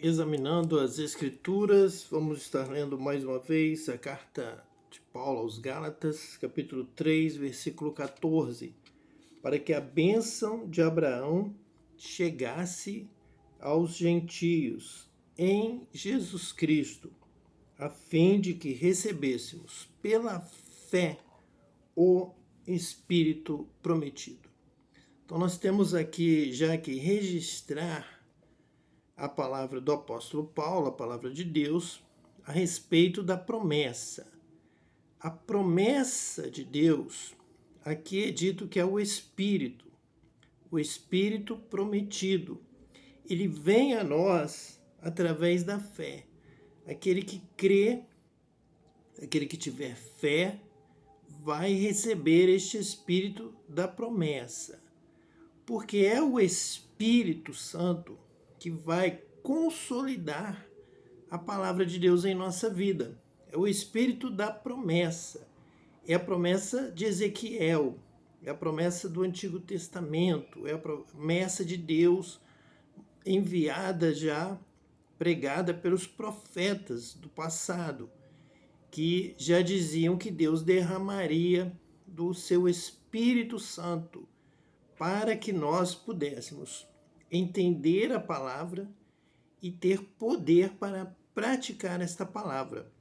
examinando as Escrituras, vamos estar lendo mais uma vez a carta de Paulo aos Gálatas, capítulo 3, versículo 14, para que a bênção de Abraão chegasse aos gentios em Jesus Cristo, a fim de que recebêssemos pela fé o Espírito prometido. Então nós temos aqui já que registrar a palavra do apóstolo Paulo, a palavra de Deus, a respeito da promessa. A promessa de Deus, aqui é dito que é o Espírito prometido. Ele vem a nós através da fé. Aquele que crê, aquele que tiver fé, vai receber este Espírito da promessa. Porque é o Espírito Santo que vai consolidar a palavra de Deus em nossa vida. É o Espírito da promessa. É a promessa de Ezequiel, é a promessa do Antigo Testamento, é a promessa de Deus enviada já, pregada pelos profetas do passado, que já diziam que Deus derramaria do seu Espírito Santo para que nós pudéssemos entender a palavra e ter poder para praticar esta palavra.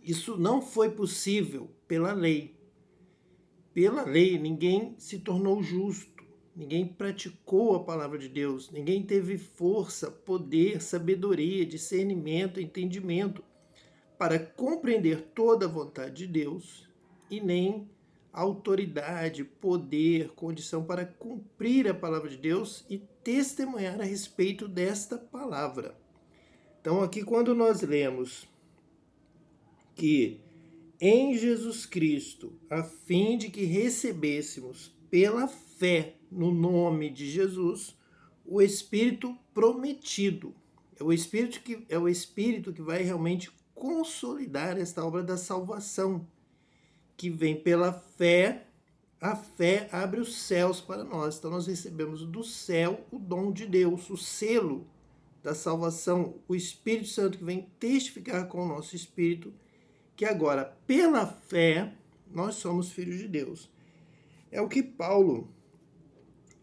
Isso não foi possível pela lei. Pela lei, ninguém se tornou justo, ninguém praticou a palavra de Deus, ninguém teve força, poder, sabedoria, discernimento, entendimento para compreender toda a vontade de Deus e nem autoridade, poder, condição para cumprir a palavra de Deus e testemunhar a respeito desta palavra. Então, aqui, quando nós lemos que em Jesus Cristo, a fim de que recebêssemos pela fé no nome de Jesus, o Espírito prometido. É o Espírito que vai realmente consolidar esta obra da salvação, que vem pela fé. A fé abre os céus para nós. Então nós recebemos do céu o dom de Deus, o selo da salvação, o Espírito Santo que vem testificar com o nosso espírito que agora, pela fé, nós somos filhos de Deus. É o que Paulo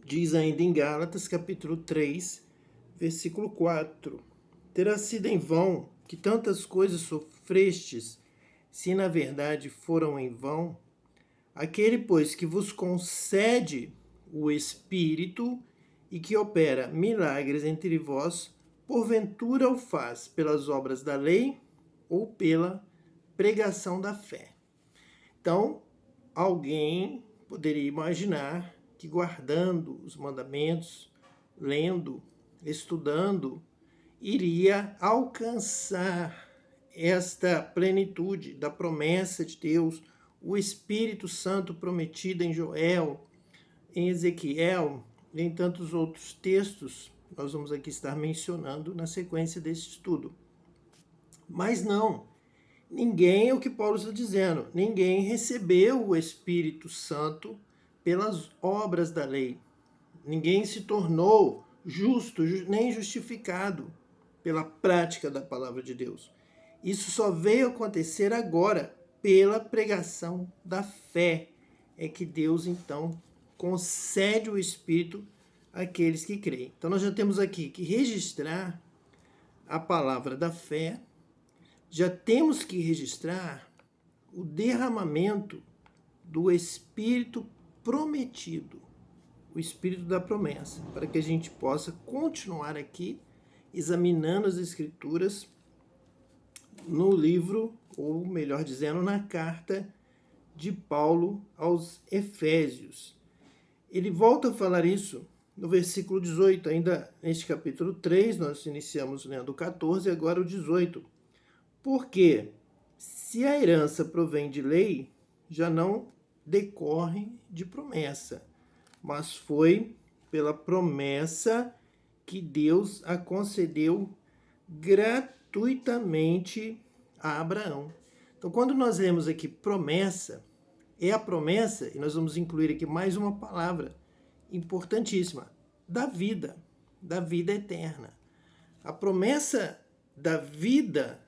diz ainda em Gálatas, capítulo 3, versículo 4. Terá sido em vão que tantas coisas sofrestes, se na verdade foram em vão? Aquele, pois, que vos concede o Espírito e que opera milagres entre vós, porventura o faz pelas obras da lei ou pela pregação da fé. Então, alguém poderia imaginar que guardando os mandamentos, lendo, estudando, iria alcançar esta plenitude da promessa de Deus, o Espírito Santo prometido em Joel, em Ezequiel e em tantos outros textos, nós vamos aqui estar mencionando na sequência desse estudo. Mas não, ninguém, é o que Paulo está dizendo, ninguém recebeu o Espírito Santo pelas obras da lei. Ninguém se tornou justo, nem justificado pela prática da palavra de Deus. Isso só veio acontecer agora, pela pregação da fé. É que Deus, então, concede o Espírito àqueles que creem. Então, nós já temos aqui que registrar a palavra da fé, já temos que registrar o derramamento do Espírito prometido, o Espírito da promessa, para que a gente possa continuar aqui examinando as Escrituras no livro, ou melhor dizendo, na carta de Paulo aos Efésios. Ele volta a falar isso no versículo 18, ainda neste capítulo 3, nós iniciamos lendo o 14, agora o 18. Porque se a herança provém de lei, já não decorre de promessa, mas foi pela promessa que Deus a concedeu gratuitamente a Abraão. Então, quando nós lemos aqui promessa, é a promessa, e nós vamos incluir aqui mais uma palavra importantíssima, da vida eterna. A promessa da vida,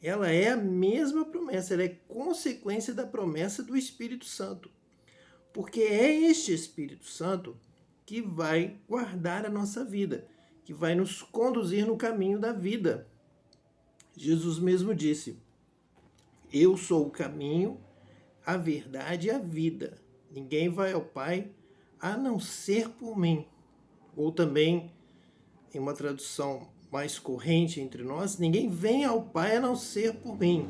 ela é a mesma promessa, ela é consequência da promessa do Espírito Santo. Porque é este Espírito Santo que vai guardar a nossa vida, que vai nos conduzir no caminho da vida. Jesus mesmo disse: eu sou o caminho, a verdade e a vida. Ninguém vai ao Pai a não ser por mim. Ou também, em uma tradução mais corrente entre nós, ninguém vem ao Pai a não ser por mim.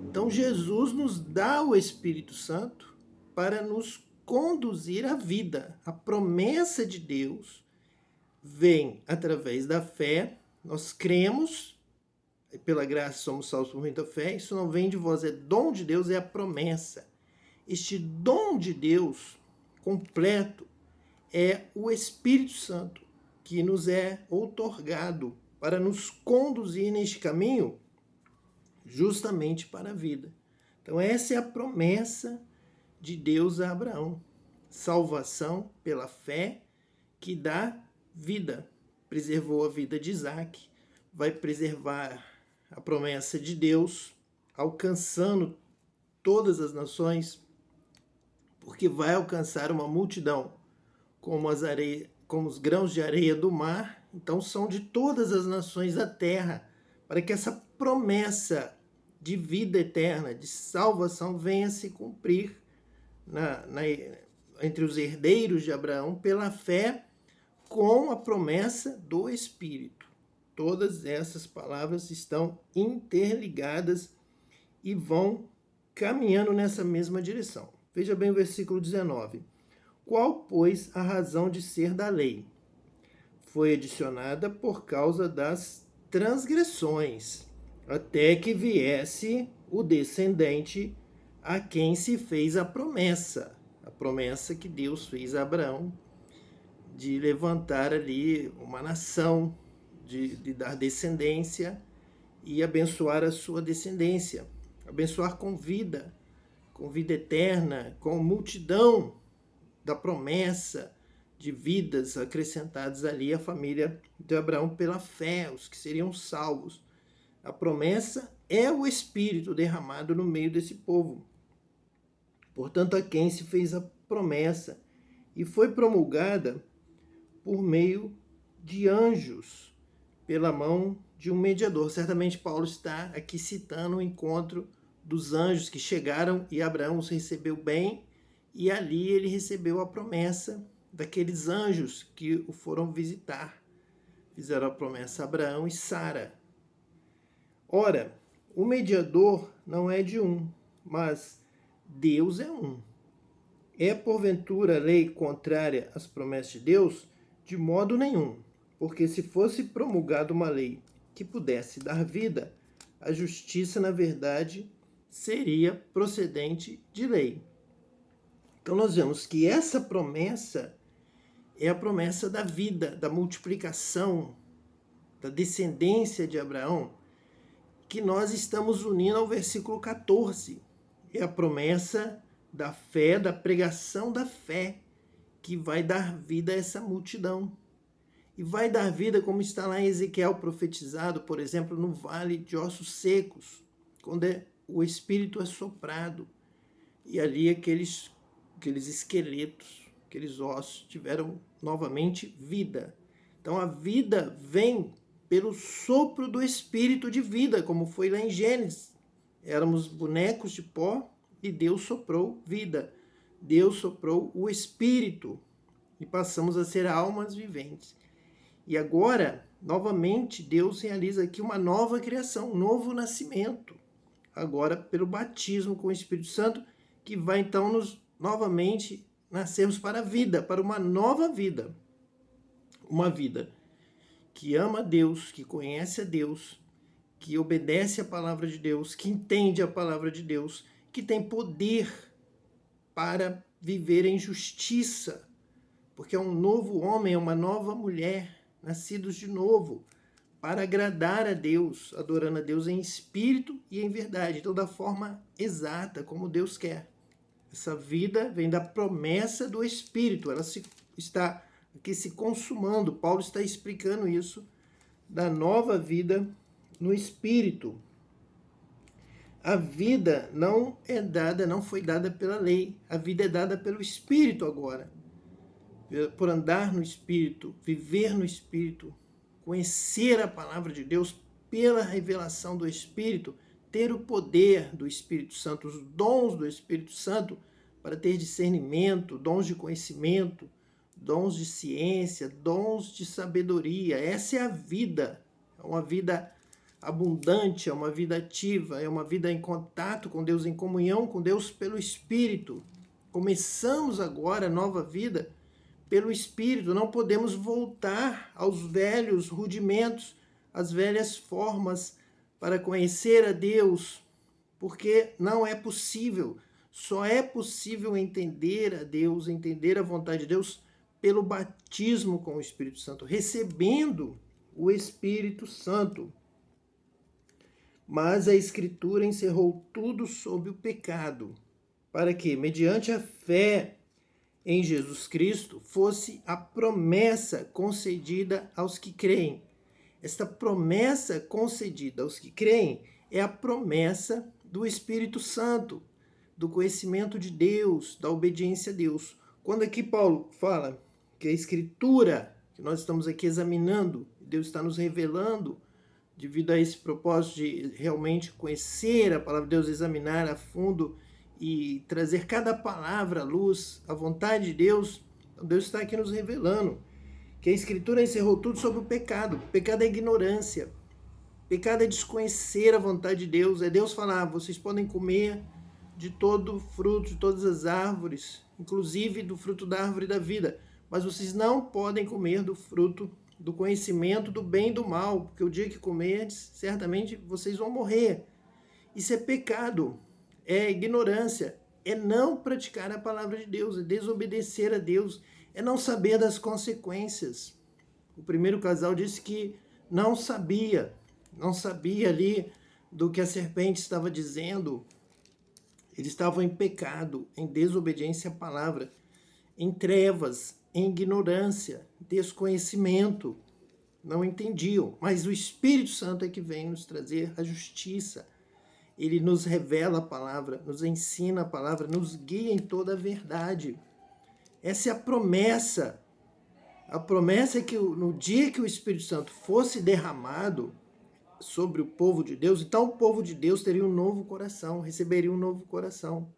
Então Jesus nos dá o Espírito Santo para nos conduzir à vida. A promessa de Deus vem através da fé. Nós cremos, pela graça somos salvos por muita fé. Isso não vem de vós, é dom de Deus, é a promessa. Este dom de Deus completo é o Espírito Santo, que nos é outorgado para nos conduzir neste caminho justamente para a vida. Então essa é a promessa de Deus a Abraão. Salvação pela fé que dá vida. Preservou a vida de Isaac, vai preservar a promessa de Deus, alcançando todas as nações, porque vai alcançar uma multidão como os grãos de areia do mar. Então são de todas as nações da terra, para que essa promessa de vida eterna, de salvação, venha se cumprir entre os herdeiros de Abraão pela fé com a promessa do Espírito. Todas essas palavras estão interligadas e vão caminhando nessa mesma direção. Veja bem o versículo 19. Qual, pois, a razão de ser da lei? Foi adicionada por causa das transgressões, até que viesse o descendente a quem se fez a promessa que Deus fez a Abraão, de levantar ali uma nação, de dar descendência e abençoar a sua descendência, abençoar com vida eterna, com multidão da promessa de vidas acrescentadas ali à família de Abraão pela fé, os que seriam salvos. A promessa é o Espírito derramado no meio desse povo. Portanto, a quem se fez a promessa e foi promulgada por meio de anjos, pela mão de um mediador. Certamente Paulo está aqui citando o encontro dos anjos que chegaram e Abraão os recebeu bem, e ali ele recebeu a promessa daqueles anjos que o foram visitar. Fizeram a promessa a Abraão e Sara. Ora, o mediador não é de um, mas Deus é um. É porventura a lei contrária às promessas de Deus? De modo nenhum, porque se fosse promulgada uma lei que pudesse dar vida, a justiça, na verdade, seria procedente de lei. Então nós vemos que essa promessa é a promessa da vida, da multiplicação, da descendência de Abraão, que nós estamos unindo ao versículo 14. É a promessa da fé, da pregação da fé, que vai dar vida a essa multidão. E vai dar vida, como está lá em Ezequiel profetizado, por exemplo, no vale de ossos secos, quando o Espírito é soprado. E ali aqueles esqueletos, aqueles ossos tiveram novamente vida. Então a vida vem pelo sopro do Espírito de vida, como foi lá em Gênesis. Éramos bonecos de pó e Deus soprou vida. Deus soprou o Espírito e passamos a ser almas viventes. E agora, novamente, Deus realiza aqui uma nova criação, um novo nascimento. Agora, pelo batismo com o Espírito Santo, que vai então novamente nascermos para a vida, para uma nova vida. Uma vida que ama a Deus, que conhece a Deus, que obedece à palavra de Deus, que entende a palavra de Deus, que tem poder para viver em justiça, porque é um novo homem, é uma nova mulher, nascidos de novo, para agradar a Deus, adorando a Deus em espírito e em verdade, então da forma exata, como Deus quer. Essa vida vem da promessa do Espírito, ela está aqui se consumando. Paulo está explicando isso da nova vida no Espírito. A vida não foi dada pela lei. A vida é dada pelo Espírito agora. Por andar no Espírito, viver no Espírito, conhecer a palavra de Deus pela revelação do Espírito, ter o poder do Espírito Santo, os dons do Espírito Santo para ter discernimento, dons de conhecimento, dons de ciência, dons de sabedoria. Essa é a vida. É uma vida abundante, é uma vida ativa, é uma vida em contato com Deus, em comunhão com Deus pelo Espírito. Começamos agora a nova vida pelo Espírito. Não podemos voltar aos velhos rudimentos, às velhas formas para conhecer a Deus, porque não é possível. Só é possível entender a Deus, entender a vontade de Deus pelo batismo com o Espírito Santo, recebendo o Espírito Santo. Mas a Escritura encerrou tudo sob o pecado, para que, mediante a fé em Jesus Cristo, fosse a promessa concedida aos que creem. Esta promessa concedida aos que creem é a promessa do Espírito Santo, do conhecimento de Deus, da obediência a Deus. Quando aqui Paulo fala que a Escritura, que nós estamos aqui examinando, Deus está nos revelando, devido a esse propósito de realmente conhecer a palavra de Deus, examinar a fundo e trazer cada palavra à luz, a vontade de Deus, Deus está aqui nos revelando que a Escritura encerrou tudo sobre o pecado. O pecado é ignorância. O pecado é desconhecer a vontade de Deus. É Deus falar, vocês podem comer de todo fruto, de todas as árvores, inclusive do fruto da árvore da vida, mas vocês não podem comer do fruto do conhecimento do bem e do mal, porque o dia que comerdes, certamente vocês vão morrer. Isso é pecado, é ignorância, é não praticar a palavra de Deus, é desobedecer a Deus, é não saber das consequências. O primeiro casal disse que não sabia ali do que a serpente estava dizendo. Eles estavam em pecado, em desobediência à palavra, em trevas, em ignorância, desconhecimento. Não entendiam, mas o Espírito Santo é que vem nos trazer a justiça. Ele nos revela a palavra, nos ensina a palavra, nos guia em toda a verdade. Essa é a promessa. A promessa é que no dia que o Espírito Santo fosse derramado sobre o povo de Deus, então o povo de Deus teria um novo coração, receberia um novo coração,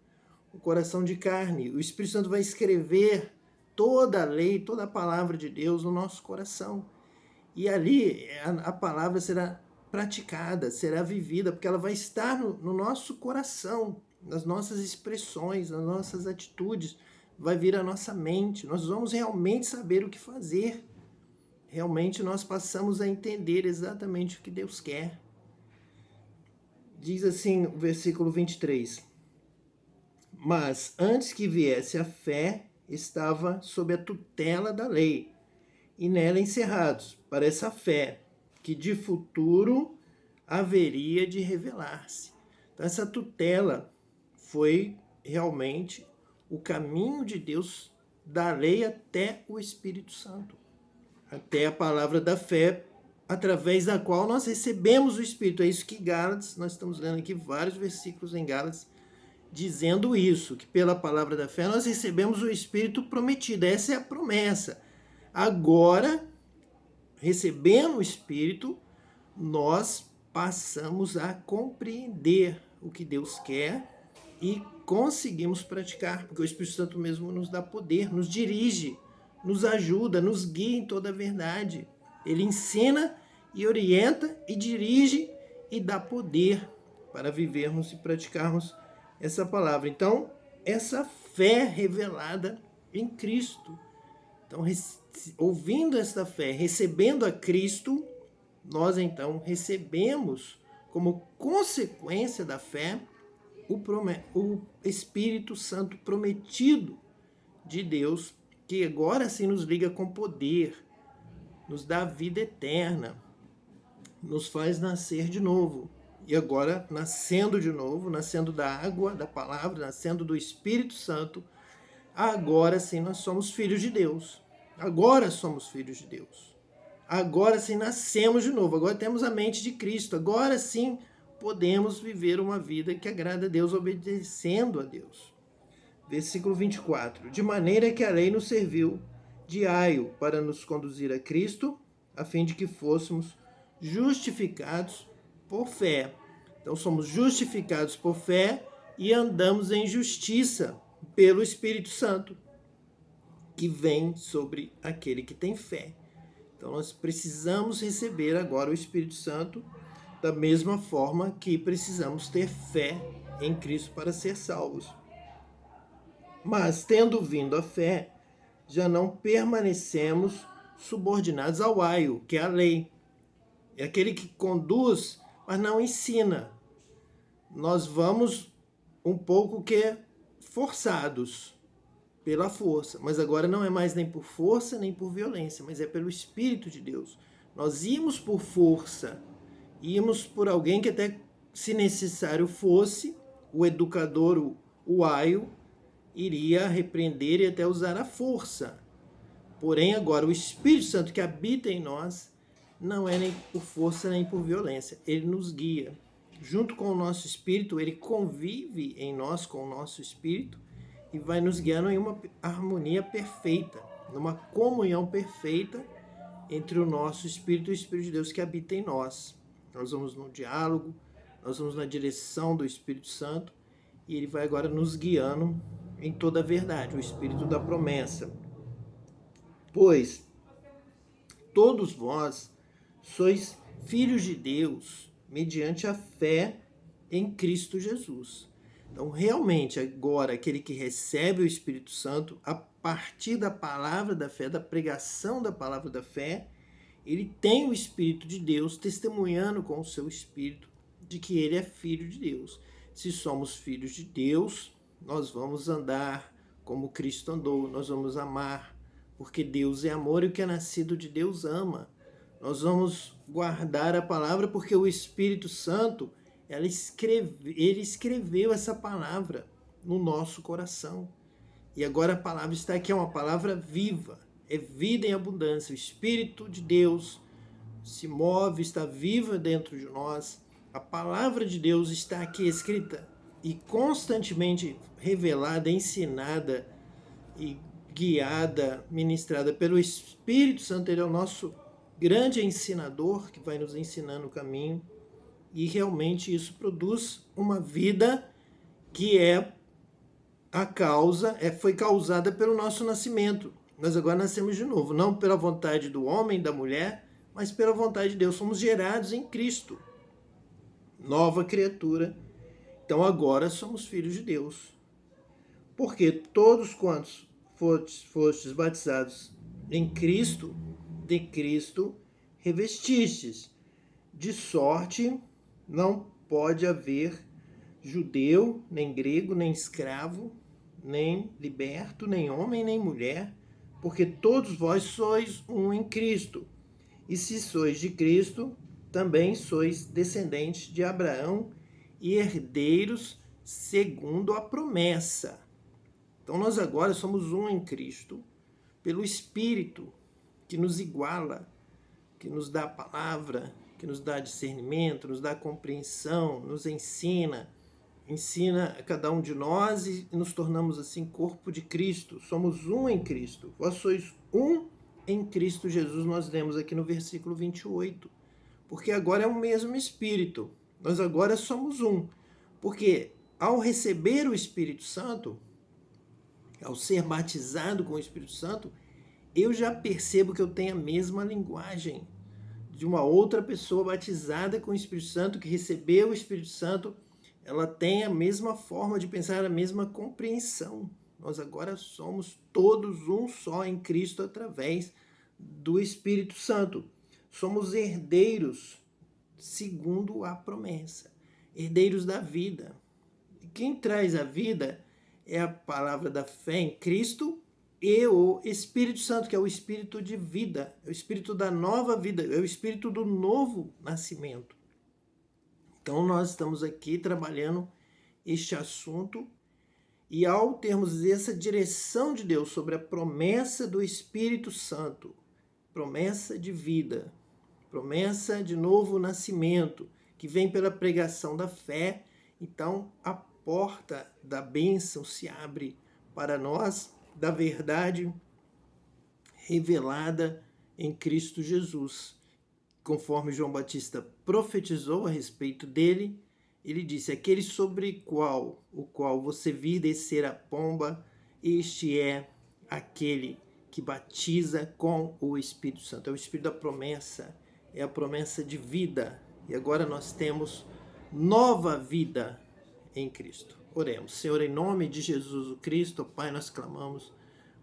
um coração de carne. O Espírito Santo vai escrever toda a lei, toda a palavra de Deus no nosso coração. E ali a palavra será praticada, será vivida, porque ela vai estar no nosso coração, nas nossas expressões, nas nossas atitudes, vai vir à nossa mente. Nós vamos realmente saber o que fazer. Realmente nós passamos a entender exatamente o que Deus quer. Diz assim o versículo 23. Mas antes que viesse a fé, estava sob a tutela da lei, e nela encerrados, para essa fé, que de futuro haveria de revelar-se. Então, essa tutela foi realmente o caminho de Deus, da lei até o Espírito Santo, até a palavra da fé, através da qual nós recebemos o Espírito. É isso que Gálatas, nós estamos lendo aqui vários versículos em Gálatas, dizendo isso, que pela palavra da fé nós recebemos o Espírito prometido. Essa é a promessa. Agora, recebendo o Espírito, nós passamos a compreender o que Deus quer e conseguimos praticar, porque o Espírito Santo mesmo nos dá poder, nos dirige, nos ajuda, nos guia em toda a verdade. Ele ensina e orienta e dirige e dá poder para vivermos e praticarmos essa palavra. Então, essa fé revelada em Cristo. Então, ouvindo esta fé, recebendo a Cristo, nós então recebemos como consequência da fé o Espírito Santo prometido de Deus, que agora sim nos liga com poder, nos dá vida eterna, nos faz nascer de novo. E agora, nascendo de novo, nascendo da água, da palavra, nascendo do Espírito Santo, agora sim nós somos filhos de Deus. Agora somos filhos de Deus. agora sim nascemos de novo, agora temos a mente de Cristo, agora sim podemos viver uma vida que agrada a Deus, obedecendo a Deus. Versículo 24. De maneira que a lei nos serviu de aio para nos conduzir a Cristo, a fim de que fôssemos justificados por fé. Então somos justificados por fé e andamos em justiça pelo Espírito Santo, que vem sobre aquele que tem fé. Então nós precisamos receber agora o Espírito Santo da mesma forma que precisamos ter fé em Cristo para ser salvos. Mas, tendo vindo a fé, já não permanecemos subordinados ao aio, que é a lei. É aquele que conduz, mas não ensina. Nós vamos um pouco que forçados pela força, mas agora não é mais nem por força nem por violência, mas é pelo Espírito de Deus. Nós íamos por força, íamos por alguém que até, se necessário fosse, o educador, o aio, iria repreender e até usar a força. Porém, agora, o Espírito Santo que habita em nós não é nem por força nem por violência. Ele nos guia. Junto com o nosso espírito, ele convive em nós com o nosso espírito e vai nos guiando em uma harmonia perfeita, numa comunhão perfeita entre o nosso espírito e o Espírito de Deus que habita em nós. Nós vamos no diálogo, nós vamos na direção do Espírito Santo e ele vai agora nos guiando em toda a verdade, o Espírito da promessa. Pois todos vós sois filhos de Deus mediante a fé em Cristo Jesus. Então, realmente, agora, aquele que recebe o Espírito Santo, a partir da palavra da fé, da pregação da palavra da fé, ele tem o Espírito de Deus testemunhando com o seu Espírito de que ele é filho de Deus. Se somos filhos de Deus, nós vamos andar como Cristo andou, nós vamos amar, porque Deus é amor e o que é nascido de Deus ama. Nós vamos guardar a palavra porque o Espírito Santo, ele escreveu essa palavra no nosso coração. E agora a palavra está aqui, é uma palavra viva, é vida em abundância. O Espírito de Deus se move, está viva dentro de nós. A palavra de Deus está aqui escrita e constantemente revelada, ensinada e guiada, ministrada pelo Espírito Santo. Ele é o nosso grande ensinador que vai nos ensinando o caminho. E realmente isso produz uma vida que foi causada pelo nosso nascimento. Nós agora nascemos de novo, não pela vontade do homem, da mulher, mas pela vontade de Deus. Somos gerados em Cristo, nova criatura. Então agora somos filhos de Deus. Porque todos quantos fostes batizados em Cristo, de Cristo revestistes, de sorte não pode haver judeu, nem grego, nem escravo, nem liberto, nem homem, nem mulher, porque todos vós sois um em Cristo. E se sois de Cristo, também sois descendentes de Abraão e herdeiros segundo a promessa. Então nós agora somos um em Cristo, pelo Espírito que nos iguala, que nos dá a palavra, que nos dá discernimento, nos dá compreensão, nos ensina a cada um de nós e nos tornamos assim corpo de Cristo. Somos um em Cristo. Vós sois um em Cristo Jesus, nós lemos aqui no versículo 28. Porque agora é o mesmo Espírito. Nós agora somos um. Porque ao receber o Espírito Santo, ao ser batizado com o Espírito Santo, eu já percebo que eu tenho a mesma linguagem de uma outra pessoa batizada com o Espírito Santo, que recebeu o Espírito Santo. Ela tem a mesma forma de pensar, a mesma compreensão. Nós agora somos todos um só em Cristo através do Espírito Santo. Somos herdeiros segundo a promessa, herdeiros da vida. E quem traz a vida é a palavra da fé em Cristo e o Espírito Santo, que é o Espírito de vida, é o Espírito da nova vida, é o Espírito do novo nascimento. Então nós estamos aqui trabalhando este assunto e ao termos essa direção de Deus sobre a promessa do Espírito Santo, promessa de vida, promessa de novo nascimento, que vem pela pregação da fé. Então, a porta da bênção se abre para nós, da verdade revelada em Cristo Jesus. Conforme João Batista profetizou a respeito dele, ele disse: aquele sobre o qual você vir descer a pomba, este é aquele que batiza com o Espírito Santo. É o Espírito da promessa, é a promessa de vida. E agora nós temos nova vida em Cristo. Oremos. Senhor, em nome de Jesus o Cristo, Pai, nós clamamos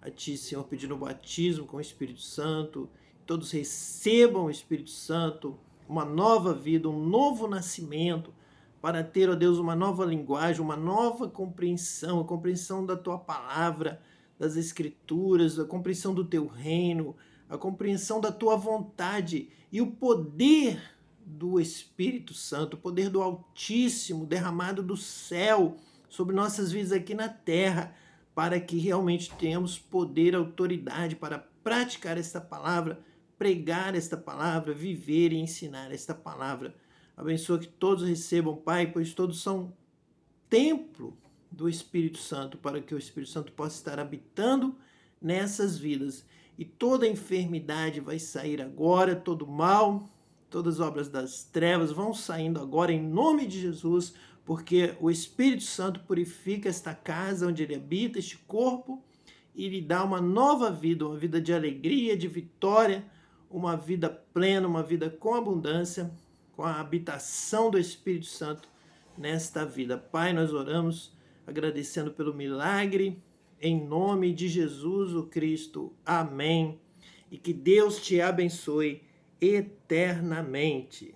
a Ti, Senhor, pedindo o batismo com o Espírito Santo. Todos recebam o Espírito Santo, uma nova vida, um novo nascimento, para ter, ó Deus, uma nova linguagem, uma nova compreensão, a compreensão da Tua palavra, das Escrituras, a compreensão do Teu reino, a compreensão da Tua vontade e o poder do Espírito Santo, o poder do Altíssimo derramado do céu sobre nossas vidas aqui na terra, para que realmente tenhamos poder, autoridade para praticar esta palavra, pregar esta palavra, viver e ensinar esta palavra. Abençoa que todos recebam, Pai, pois todos são templo do Espírito Santo, para que o Espírito Santo possa estar habitando nessas vidas. E toda enfermidade vai sair agora, todo mal, todas as obras das trevas vão saindo agora em nome de Jesus, porque o Espírito Santo purifica esta casa onde ele habita, este corpo, e lhe dá uma nova vida, uma vida de alegria, de vitória, uma vida plena, uma vida com abundância, com a habitação do Espírito Santo nesta vida. Pai, nós oramos agradecendo pelo milagre, em nome de Jesus o Cristo. Amém. E que Deus te abençoe eternamente.